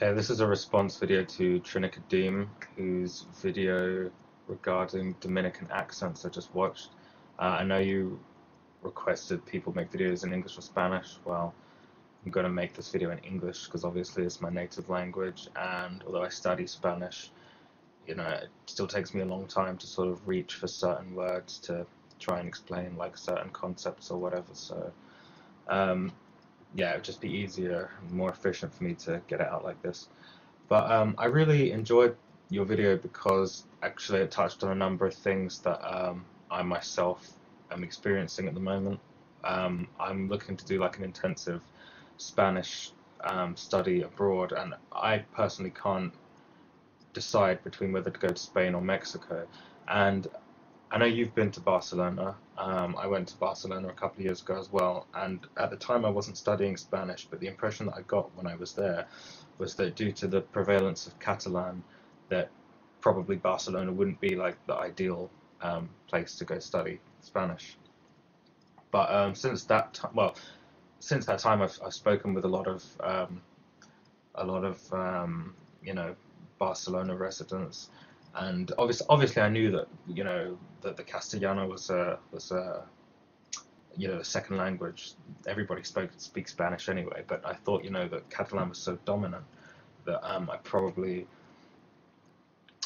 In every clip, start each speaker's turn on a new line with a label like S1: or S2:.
S1: Okay, this is a response video to trinicadeem, whose video regarding Dominican accents I just watched. I know you requested people make videos in English or Spanish. Well, I'm going to make this video in English because obviously it's my native language, and although I study Spanish, it still takes me a long time to sort of reach for certain words to try and explain like certain concepts or whatever. So, um, yeah, it would just be easier and more efficient for me to get it out like this. But I really enjoyed your video because actually it touched on a number of things that I myself am experiencing at the moment. I'm looking to do like an intensive Spanish study abroad, and I personally can't decide between whether to go to Spain or Mexico. And I know you've been to Barcelona. I went to Barcelona a couple of years ago as well, and at the time I wasn't studying Spanish, but the impression that I got when I was there was that due to the prevalence of Catalan, that probably Barcelona wouldn't be like the ideal place to go study Spanish. But since that time, I've spoken with a lot of Barcelona residents, and obviously I knew that that the Castellano was a a second language. Everybody speaks Spanish anyway, but I thought that Catalan was so dominant that I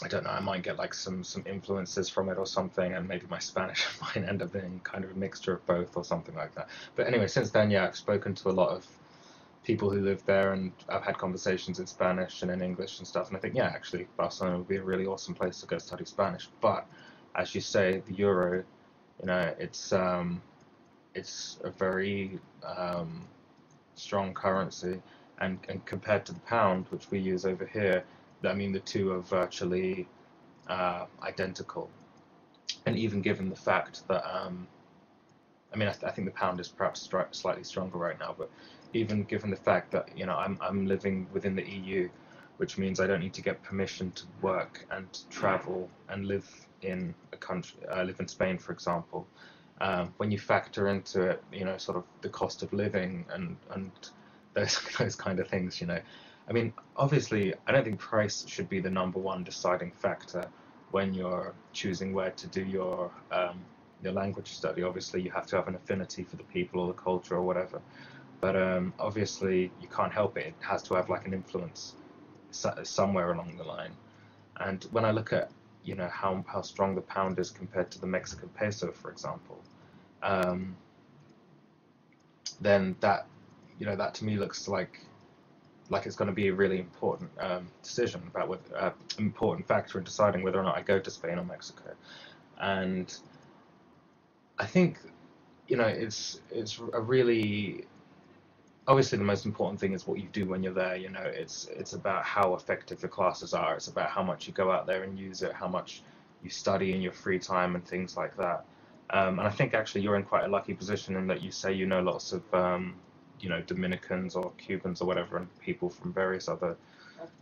S1: don't know, I might get like some influences from it or something, and maybe my Spanish might end up being kind of a mixture of both or something like that. But anyway, since then, yeah, I've spoken to a lot of people who live there, and I've had conversations in Spanish and in English and stuff. And I think, yeah, actually, Barcelona would be a really awesome place to go study Spanish. But as you say, the euro, it's a very strong currency, and compared to the pound, which we use over here, I mean, the two are virtually identical. And even given the fact that I mean, I think the pound is perhaps slightly stronger right now, but even given the fact that I'm living within the EU, which means I don't need to get permission to work and travel and live in a country, live in Spain, for example. When you factor into it, sort of the cost of living and those kind of things, I mean, obviously, I don't think price should be the number one deciding factor when you're choosing where to do your language study. Obviously, you have to have an affinity for the people or the culture or whatever. But obviously, you can't help it. It has to have like an influence somewhere along the line. And when I look at, how strong the pound is compared to the Mexican peso, for example, um, then that to me looks like it's going to be a really important decision about what important factor in deciding whether or not I go to Spain or Mexico. And I think it's a really obviously the most important thing is what you do when you're there. It's about how effective the classes are. It's about how much you go out there and use it, how much you study in your free time and things like that. And I think actually you're in quite a lucky position in that you say lots of Dominicans or Cubans or whatever, and people from various other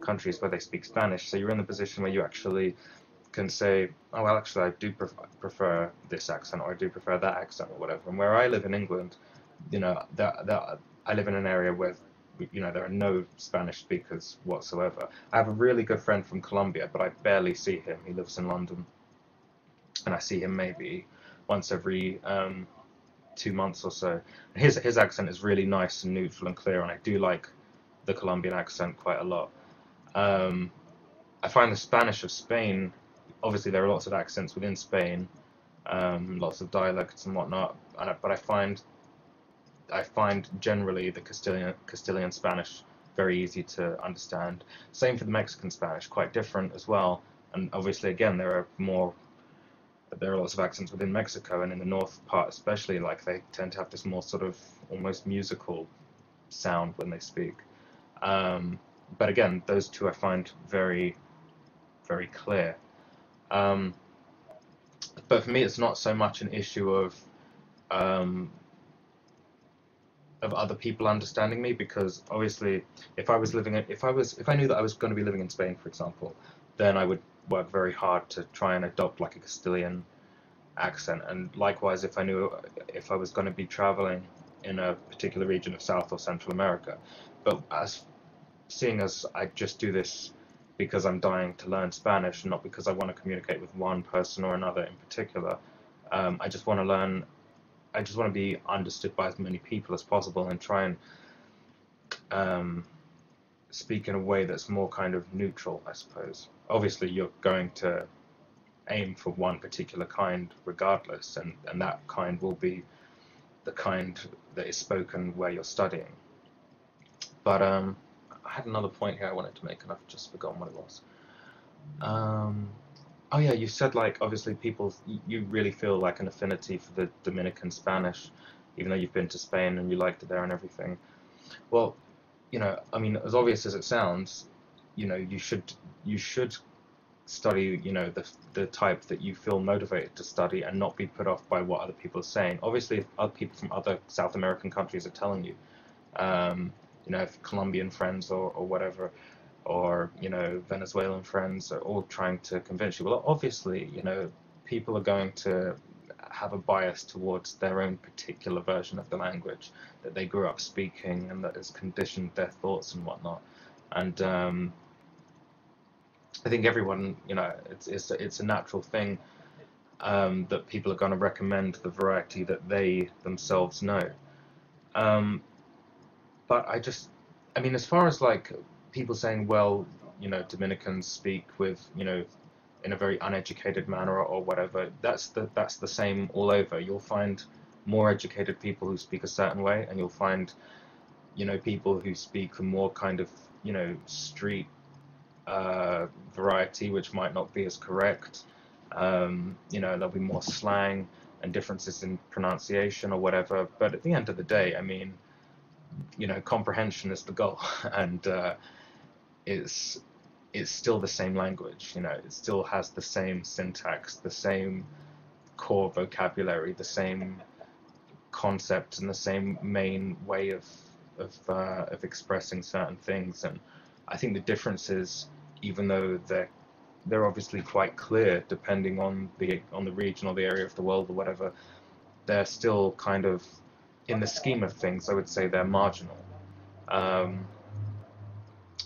S1: countries where they speak Spanish. So you're in the position where you actually can say, oh well, actually I do prefer this accent, or I do prefer that accent, or whatever. And where I live in England, that I live in an area where there are no Spanish speakers whatsoever. I have a really good friend from Colombia, but I barely see him. He lives in London, and I see him maybe once every 2 months or so. His accent is really nice and neutral and clear, and I do like the Colombian accent quite a lot. Um, I find the Spanish of Spain, obviously there are lots of accents within Spain, lots of dialects and whatnot, but I find generally the Castilian Spanish very easy to understand. Same for the Mexican Spanish, quite different as well. And obviously, again, there are lots of accents within Mexico, and in the north part especially, like they tend to have this more sort of almost musical sound when they speak. Um, but again, those two I find very, very clear. Um, but for me, it's not so much an issue um, of other people understanding me, because obviously if I knew that I was going to be living in Spain, for example, then I would work very hard to try and adopt like a Castilian accent. And likewise, if I was going to be traveling in a particular region of South or Central America. But seeing as I just do this because I'm dying to learn Spanish, and not because I want to communicate with one person or another in particular. I just want to learn. I just want to be understood by as many people as possible, and try and um, speak in a way that's more kind of neutral, I suppose. Obviously, you're going to aim for one particular kind regardless, and that kind will be the kind that is spoken where you're studying. But I had another point here I wanted to make, and I've just forgotten what it was. Um, oh yeah, you said like obviously people, you really feel like an affinity for the Dominican Spanish, even though you've been to Spain and you liked it there and everything. Well, I mean, as obvious as it sounds, you should study, the type that you feel motivated to study, and not be put off by what other people are saying. Obviously, if other people from other South American countries are telling you, um, if Colombian friends or whatever, or Venezuelan friends are all trying to convince you, well, obviously, people are going to have a bias towards their own particular version of the language that they grew up speaking, and that has conditioned their thoughts and whatnot. And I think everyone, it's a natural thing, that people are going to recommend the variety that they themselves know. Um, but I mean, as far as like people saying, well, Dominicans speak with, in a very uneducated manner, or whatever, that's the same all over. You'll find more educated people who speak a certain way, and you'll find, people who speak the more kind of, street variety, which might not be as correct. There'll be more slang and differences in pronunciation or whatever. But at the end of the day, I mean, comprehension is the goal, and it's it's still the same language. It still has the same syntax, the same core vocabulary, the same concept, and the same main way of expressing certain things. And I think the differences, even though they're obviously quite clear depending on the region or the area of the world or whatever, they're still kind of, in the scheme of things, I would say they're marginal. Um,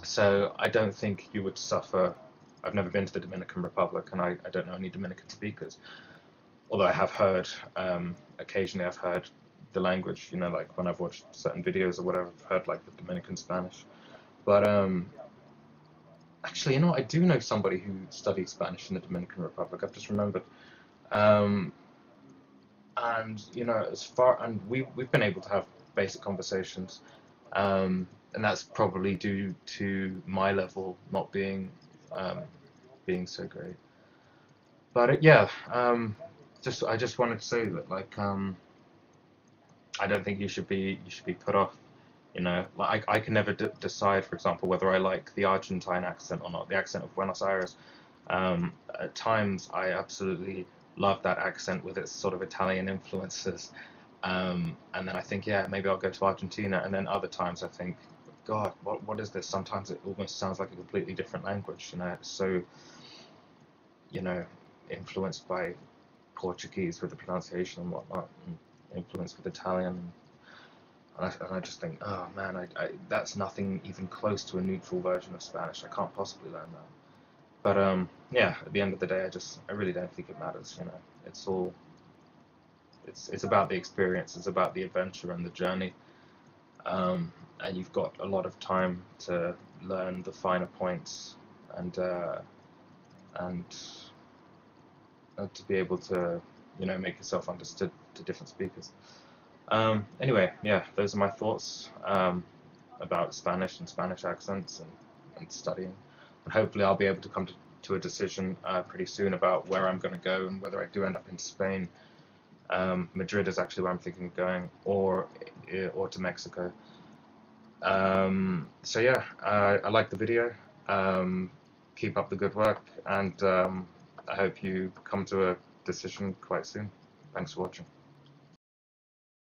S1: so I don't think you would suffer. I've never been to the Dominican Republic, and I don't know any Dominican speakers. Although I have heard, occasionally I've heard the language, like when I've watched certain videos or whatever, I've heard like the Dominican Spanish. But actually, I do know somebody who studied Spanish in the Dominican Republic. I've just remembered. Um, and we've been able to have basic conversations, and that's probably due to my level not um, being so great. But yeah, I just wanted to say that, like, I don't think you should be put off. Like I can never decide, for example, whether I like the Argentine accent or not, the accent of Buenos Aires. At times, I absolutely love that accent with its sort of Italian influences. And then I think, yeah, maybe I'll go to Argentina. And then other times I think, God, what is this? Sometimes it almost sounds like a completely different language. It's so, you know, influenced by Portuguese with the pronunciation and whatnot, and influenced with Italian. And I just think, oh man, that's nothing even close to a neutral version of Spanish. I can't possibly learn that. But yeah, at the end of the day, I really don't think it matters. It's all it's about the experience. It's about the adventure and the journey. And you've got a lot of time to learn the finer points, and and to be able to make yourself understood to different speakers. Anyway, yeah, those are my thoughts about Spanish and Spanish accents, and studying. And hopefully I'll be able to come to a decision pretty soon about where I'm going to go, and whether I do end up in Spain. Madrid is actually where I'm thinking of going, or to Mexico. So yeah, I like the video. Keep up the good work, and I hope you come to a decision quite soon. Thanks for watching.